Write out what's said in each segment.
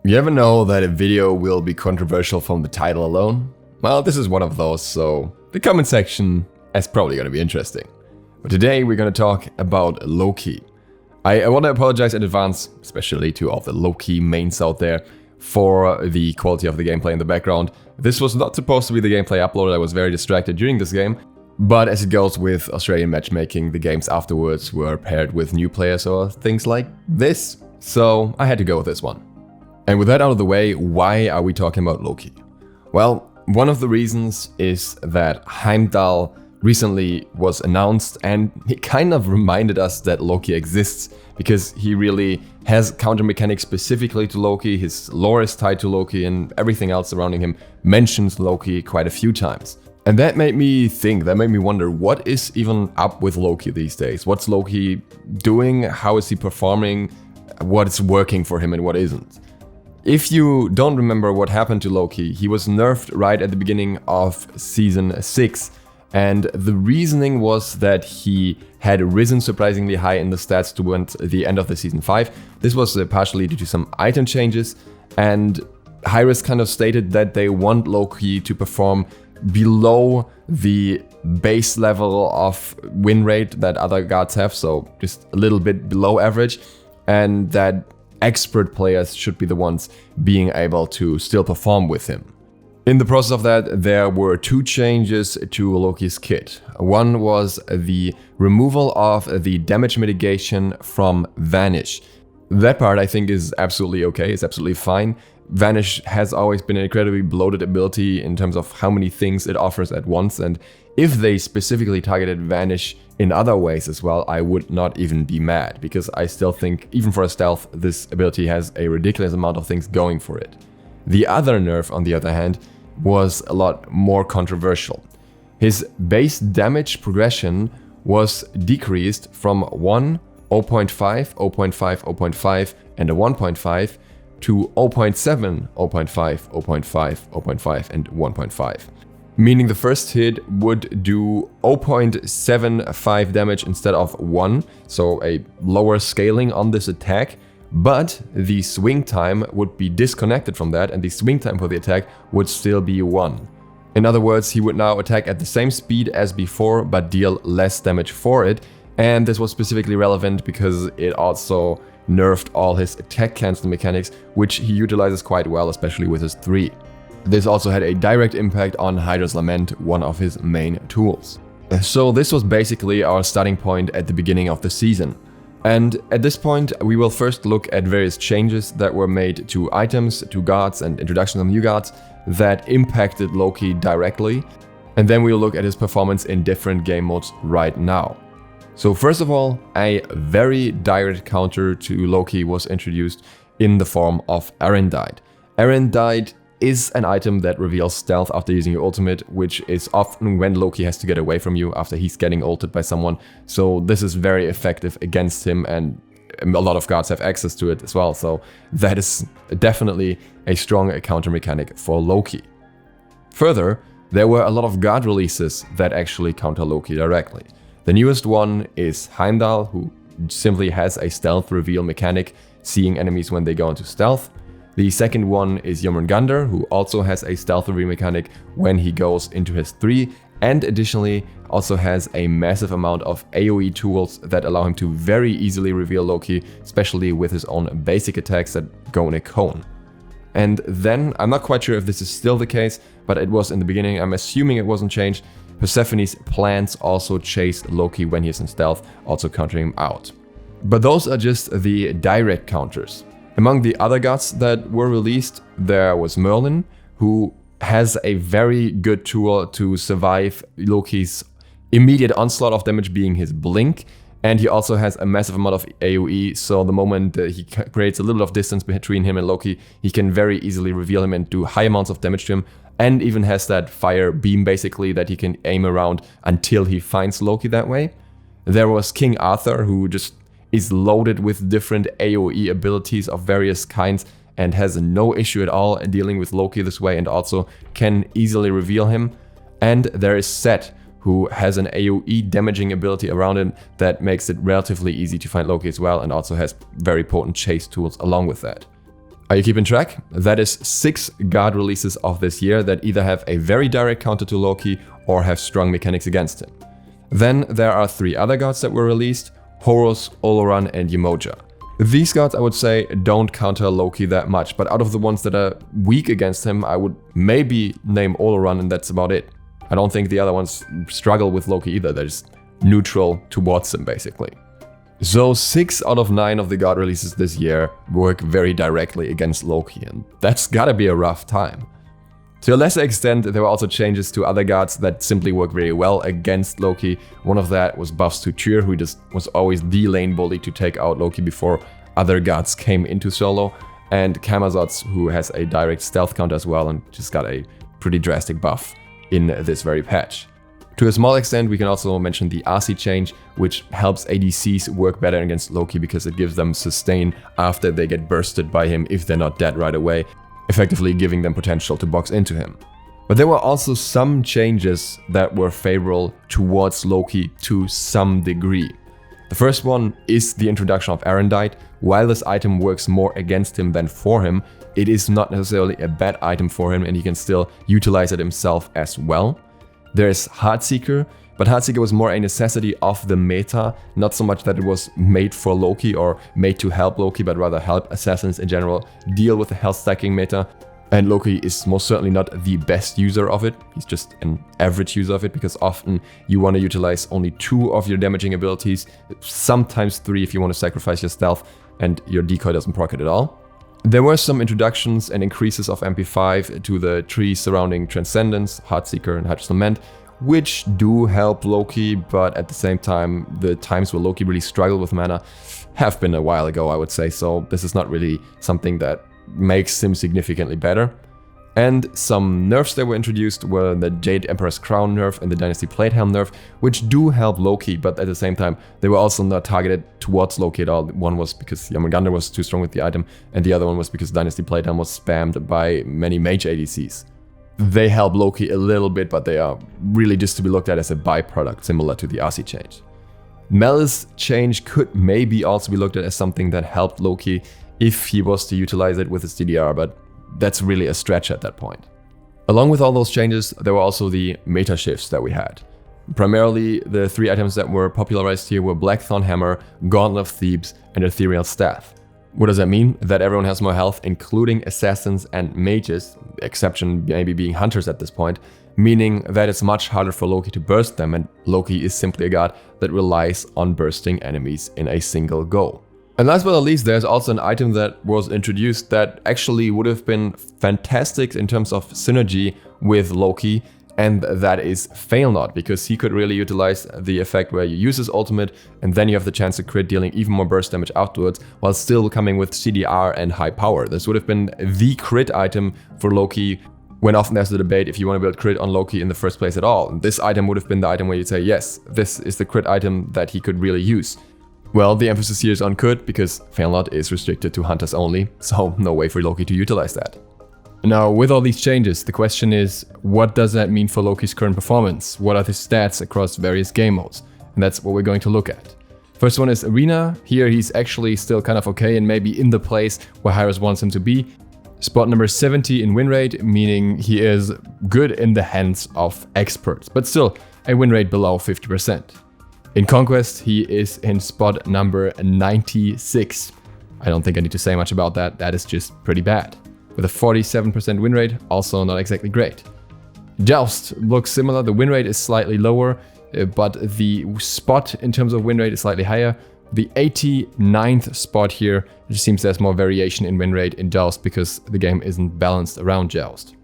You ever know that a video will be controversial from the title alone? Well, this is one of those, so the comment section is probably going to be interesting. But today we're going to talk about Loki. I want to apologize in advance, especially to all the Loki mains out there, for the quality of the gameplay in the background. This was not supposed to be the gameplay uploaded. I was very distracted during this game. But as it goes with Australian matchmaking, the games afterwards were paired with new players or things like this. So I had to go with this one. And with that out of the way, why are we talking about Loki? Well, one of the reasons is that Heimdall recently was announced, and he kind of reminded us that Loki exists because he really has counter mechanics specifically to Loki. His lore is tied to Loki, and everything else surrounding him mentions Loki quite a few times. And that made me think, that made me wonder, what is even up with Loki these days? What's Loki doing? How is he performing? What's working for him and what isn't? If you don't remember what happened to Loki, he was nerfed right at the beginning of Season 6. And the reasoning was that he had risen surprisingly high in the stats towards the end of the Season 5. This was partially due to some item changes. And Hi-Rez kind of stated that they want Loki to perform below the base level of win rate that other gods have, so just a little bit below average, and that expert players should be the ones being able to still perform with him. In the process of that, there were two changes to Loki's kit. One was the removal of the damage mitigation from Vanish. That part I think is absolutely okay, it's absolutely fine. Vanish has always been an incredibly bloated ability in terms of how many things it offers at once, and if they specifically targeted Vanish in other ways as well, I would not even be mad, because I still think, even for a stealth, this ability has a ridiculous amount of things going for it. The other nerf, on the other hand, was a lot more controversial. His base damage progression was decreased from 1, 0.5, 0.5, 0.5, and a 1.5 to 0.7, 0.5, 0.5, 0.5, and 1.5. Meaning the first hit would do 0.75 damage instead of 1, so a lower scaling on this attack, but the swing time would be disconnected from that, and the swing time for the attack would still be 1. In other words, he would now attack at the same speed as before, but deal less damage for it, and this was specifically relevant because it also nerfed all his attack cancel mechanics, which he utilizes quite well, especially with his 3. This also had a direct impact on Hydra's Lament, one of his main tools. So this was basically our starting point at the beginning of the season. And at this point, we will first look at various changes that were made to items, to gods, and introduction of new gods that impacted Loki directly. And then we'll look at his performance in different game modes right now. So first of all, a very direct counter to Loki was introduced in the form of Erendite. Erendite is an item that reveals stealth after using your ultimate, which is often when Loki has to get away from you after he's getting ulted by someone. So this is very effective against him, and a lot of gods have access to it as well. So that is definitely a strong counter mechanic for Loki. Further, there were a lot of god releases that actually counter Loki directly. The newest one is Heimdall, who simply has a stealth reveal mechanic, seeing enemies when they go into stealth. The second one is Jormungandr, who also has a stealth reveal mechanic when he goes into his 3, and additionally also has a massive amount of AoE tools that allow him to very easily reveal Loki, especially with his own basic attacks that go in a cone. And then, I'm not quite sure if this is still the case, but it was in the beginning, I'm assuming it wasn't changed, Persephone's plants also chase Loki when he's in stealth, also countering him out. But those are just the direct counters. Among the other gods that were released, there was Merlin, who has a very good tool to survive Loki's immediate onslaught of damage, being his blink, and he also has a massive amount of AoE, so the moment he creates a little of distance between him and Loki, he can very easily reveal him and do high amounts of damage to him, and even has that fire beam basically that he can aim around until he finds Loki that way. There was King Arthur, who just is loaded with different AoE abilities of various kinds and has no issue at all dealing with Loki this way, and also can easily reveal him. And there is Set, who has an AoE damaging ability around him that makes it relatively easy to find Loki as well, and also has very potent chase tools along with that. Are you keeping track? That is 6 god releases of this year that either have a very direct counter to Loki or have strong mechanics against him. Then there are 3 other gods that were released, Horus, Oloran and Yemoja. These gods, I would say, don't counter Loki that much, but out of the ones that are weak against him, I would maybe name Oloran and that's about it. I don't think the other ones struggle with Loki either, they're just neutral towards him basically. So 6 out of 9 of the god releases this year work very directly against Loki, and that's gotta be a rough time. To a lesser extent, there were also changes to other gods that simply work very well against Loki. One of that was buffs to Tyr, who just was always the lane bully to take out Loki before other gods came into solo, and Camazotz, who has a direct stealth counter as well and just got a pretty drastic buff in this very patch. To a small extent, we can also mention the RC change, which helps ADCs work better against Loki because it gives them sustain after they get bursted by him if they're not dead right away, effectively giving them potential to box into him. But there were also some changes that were favorable towards Loki to some degree. The first one is the introduction of Erendite. While this item works more against him than for him, it is not necessarily a bad item for him and he can still utilize it himself as well. There's Heartseeker, but Heartseeker was more a necessity of the meta, not so much that it was made for Loki or made to help Loki, but rather help assassins in general deal with the health stacking meta. And Loki is most certainly not the best user of it, he's just an average user of it, because often you want to utilize only 2 of your damaging abilities, sometimes 3 if you want to sacrifice your stealth and your decoy doesn't proc it at all. There were some introductions and increases of MP5 to the trees surrounding Transcendence, Heartseeker and Hydrous Lament, which do help Loki, but at the same time, the times where Loki really struggled with mana have been a while ago, I would say, so this is not really something that makes him significantly better. And some nerfs that were introduced were the Jade Emperor's Crown nerf and the Dynasty Platehelm nerf, which do help Loki, but at the same time, they were also not targeted towards Loki at all. One was because Jormungandr was too strong with the item, and the other one was because Dynasty Platehelm was spammed by many mage ADCs. They help Loki a little bit, but they are really just to be looked at as a byproduct, similar to the RC change. Malice change could maybe also be looked at as something that helped Loki if he was to utilize it with his DDR, but that's really a stretch at that point. Along with all those changes, there were also the meta shifts that we had. Primarily, the 3 items that were popularized here were Blackthorn Hammer, Gauntlet of Thebes, and Ethereal Staff. What does that mean? That everyone has more health, including assassins and mages, the exception maybe being hunters at this point, meaning that it's much harder for Loki to burst them, and Loki is simply a god that relies on bursting enemies in a single go. And last but not least, there's also an item that was introduced that actually would have been fantastic in terms of synergy with Loki, and that is Fail Not, because he could really utilize the effect where you use his ultimate and then you have the chance to crit, dealing even more burst damage afterwards while still coming with CDR and high power. This would have been the crit item for Loki, when often there's the debate if you want to build crit on Loki in the first place at all. And this item would have been the item where you'd say, yes, this is the crit item that he could really use. Well, the emphasis here is on could, because Fail Not is restricted to hunters only, so no way for Loki to utilize that. Now, with all these changes, the question is, what does that mean for Loki's current performance? What are his stats across various game modes? And that's what we're going to look at. First one is Arena. Here he's actually still kind of okay and maybe in the place where Hyros wants him to be. Spot number 70 in win rate, meaning he is good in the hands of experts, but still a win rate below 50%. In Conquest, he is in spot number 96. I don't think I need to say much about that, that is just pretty bad. With a 47% win rate, also not exactly great. Joust looks similar, the win rate is slightly lower, but the spot in terms of win rate is slightly higher. The 89th spot here, it just seems there's more variation in win rate in Joust because the game isn't balanced around Joust.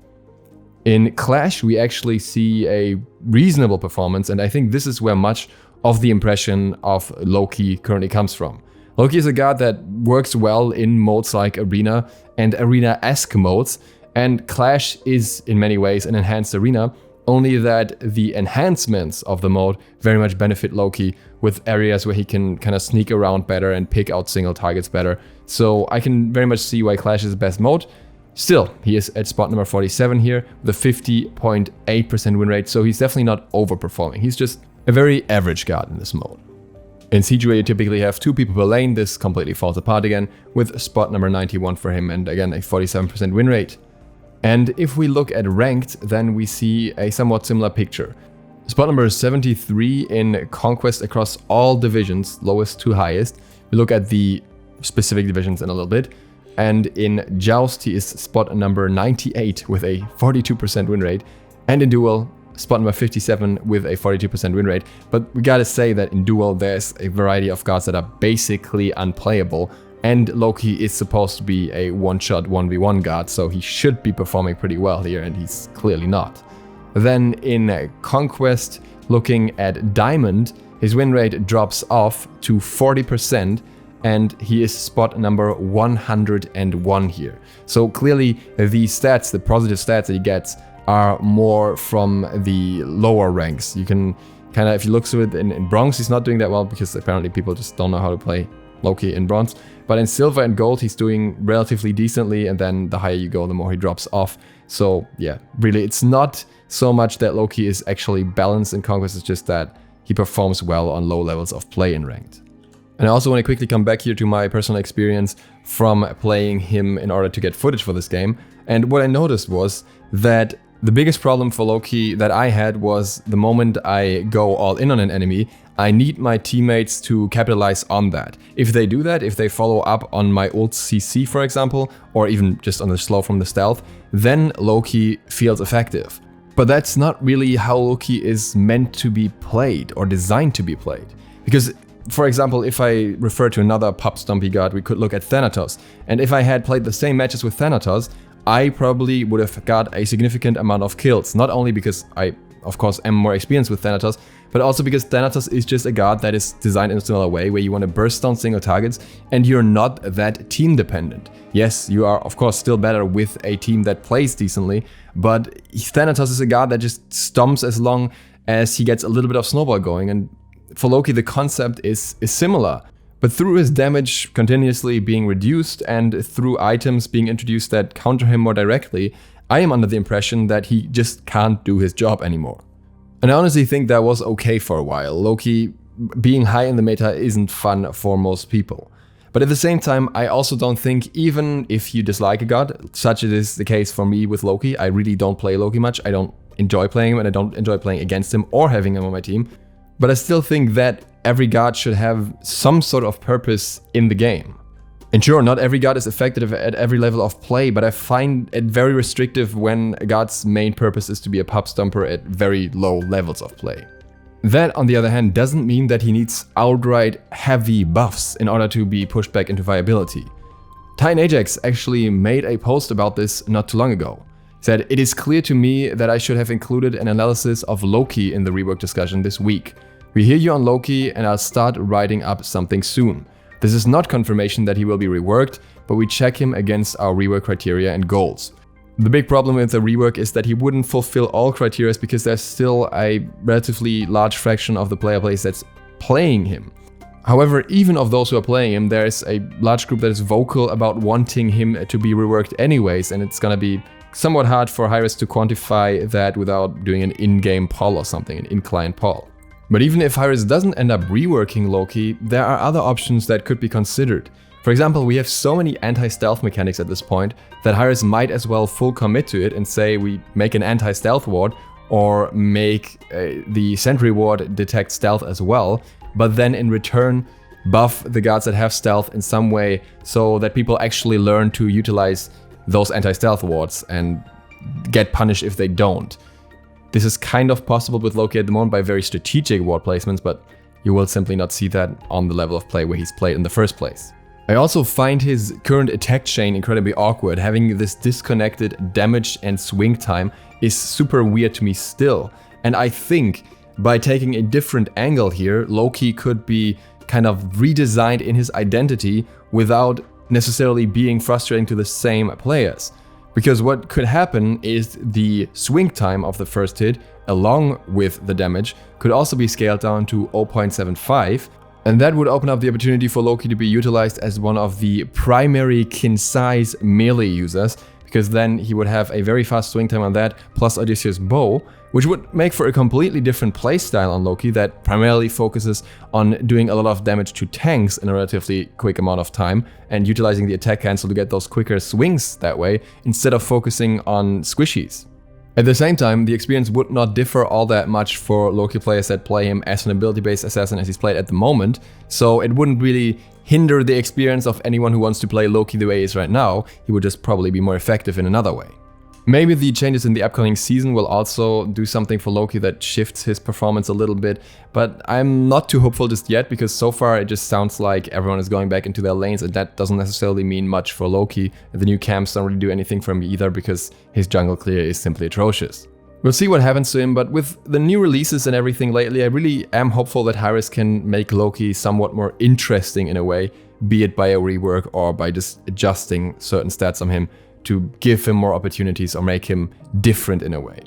In Clash, we actually see a reasonable performance, and I think this is where much of the impression of Loki currently comes from. Loki is a god that works well in modes like Arena and Arena-esque modes, and Clash is in many ways an enhanced Arena, only that the enhancements of the mode very much benefit Loki with areas where he can kind of sneak around better and pick out single targets better. So I can very much see why Clash is the best mode. Still, he is at spot number 47 here with a 50.8% win rate, so he's definitely not overperforming. He's just a very average god in this mode. In CGA, you typically have 2 people per lane. This completely falls apart again, with spot number 91 for him, and again a 47% win rate. And if we look at ranked, then we see a somewhat similar picture. Spot number 73 in Conquest across all divisions, lowest to highest. We look at the specific divisions in a little bit. And in Joust, he is spot number 98 with a 42% win rate. And in Duel, spot number 57 with a 42% win rate. But we gotta say that in Duel, there's a variety of gods that are basically unplayable. And Loki is supposed to be a one-shot 1v1 god, so he should be performing pretty well here, and he's clearly not. Then in Conquest, looking at Diamond, his win rate drops off to 40%, and he is spot number 101 here. So clearly the stats, the positive stats that he gets, are more from the lower ranks. You can kind of, if you look through it, in Bronze he's not doing that well because apparently people just don't know how to play Loki in Bronze. But in Silver and Gold he's doing relatively decently, and then the higher you go, the more he drops off. So yeah, really it's not so much that Loki is actually balanced in Conquest, it's just that he performs well on low levels of play in Ranked. And I also want to quickly come back here to my personal experience from playing him in order to get footage for this game. And what I noticed was that the biggest problem for Loki that I had was the moment I go all in on an enemy, I need my teammates to capitalize on that. If they do that, if they follow up on my ult CC for example, or even just on the slow from the stealth, then Loki feels effective. But that's not really how Loki is meant to be played or designed to be played. Because, for example, if I refer to another pop stompy god, we could look at Thanatos. And if I had played the same matches with Thanatos, I probably would have got a significant amount of kills. Not only because I, of course, am more experienced with Thanatos, but also because Thanatos is just a god that is designed in a similar way, where you want to burst down single targets and you're not that team dependent. Yes, you are of course still better with a team that plays decently, but Thanatos is a god that just stomps as long as he gets a little bit of snowball going, and for Loki the concept is similar. But through his damage continuously being reduced and through items being introduced that counter him more directly, I am under the impression that he just can't do his job anymore. And I honestly think that was okay for a while. Loki being high in the meta isn't fun for most people. But at the same time, I also don't think, even if you dislike a god, such as is the case for me with Loki, I really don't play Loki much, I don't enjoy playing him and I don't enjoy playing against him or having him on my team. But I still think that every god should have some sort of purpose in the game. And sure, not every god is effective at every level of play, but I find it very restrictive when a god's main purpose is to be a pop stomper at very low levels of play. That, on the other hand, doesn't mean that he needs outright heavy buffs in order to be pushed back into viability. Titan Ajax actually made a post about this not too long ago. He said, "It is clear to me that I should have included an analysis of Loki in the rework discussion this week. We hear you on Loki and I'll start writing up something soon. This is not confirmation that he will be reworked, but we check him against our rework criteria and goals." The big problem with the rework is that he wouldn't fulfill all criteria because there's still a relatively large fraction of the player base that's playing him. However, even of those who are playing him, there's a large group that is vocal about wanting him to be reworked anyways, and it's gonna be somewhat hard for Hi-Rez to quantify that without doing an in-game poll or something, an in-client poll. But even if Hi-Rez doesn't end up reworking Loki, there are other options that could be considered. For example, we have so many anti-stealth mechanics at this point that Hi-Rez might as well full commit to it and say we make an anti-stealth ward or make the sentry ward detect stealth as well, but then in return buff the guards that have stealth in some way so that people actually learn to utilize those anti-stealth wards and get punished if they don't. This is kind of possible with Loki at the moment by very strategic ward placements, but you will simply not see that on the level of play where he's played in the first place. I also find his current attack chain incredibly awkward. Having this disconnected damage and swing time is super weird to me still. And I think by taking a different angle here, Loki could be kind of redesigned in his identity without necessarily being frustrating to the same players. Because what could happen is the swing time of the first hit, along with the damage, could also be scaled down to 0.75, And that would open up the opportunity for Loki to be utilized as one of the primary concise melee users, because then he would have a very fast swing time on that, plus Odysseus' bow, which would make for a completely different playstyle on Loki that primarily focuses on doing a lot of damage to tanks in a relatively quick amount of time, and utilizing the attack cancel to get those quicker swings that way, instead of focusing on squishies. At the same time, the experience would not differ all that much for Loki players that play him as an ability-based assassin as he's played at the moment, so it wouldn't really hinder the experience of anyone who wants to play Loki the way he is right now. He would just probably be more effective in another way. Maybe the changes in the upcoming season will also do something for Loki that shifts his performance a little bit, but I'm not too hopeful just yet, because so far it just sounds like everyone is going back into their lanes, and that doesn't necessarily mean much for Loki. The new camps don't really do anything for him either, because his jungle clear is simply atrocious. We'll see what happens to him, but with the new releases and everything lately, I really am hopeful that Hi-Rez can make Loki somewhat more interesting in a way, be it by a rework or by just adjusting certain stats on him to give him more opportunities or make him different in a way.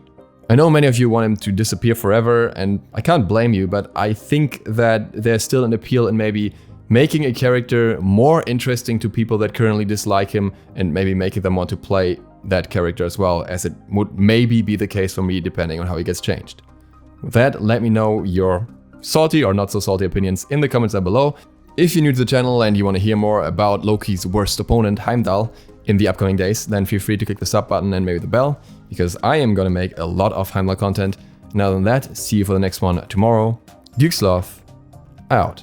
I know many of you want him to disappear forever, and I can't blame you, but I think that there's still an appeal in maybe making a character more interesting to people that currently dislike him, and maybe making them want to play that character as well, as it would maybe be the case for me depending on how he gets changed. With that, let me know your salty or not so salty opinions in the comments down below. If you're new to the channel and you want to hear more about Loki's worst opponent, Heimdall, in the upcoming days, then feel free to click the sub button and maybe the bell, because I am gonna make a lot of Heimdall content. And other than that, see you for the next one tomorrow. DukeSloth, out.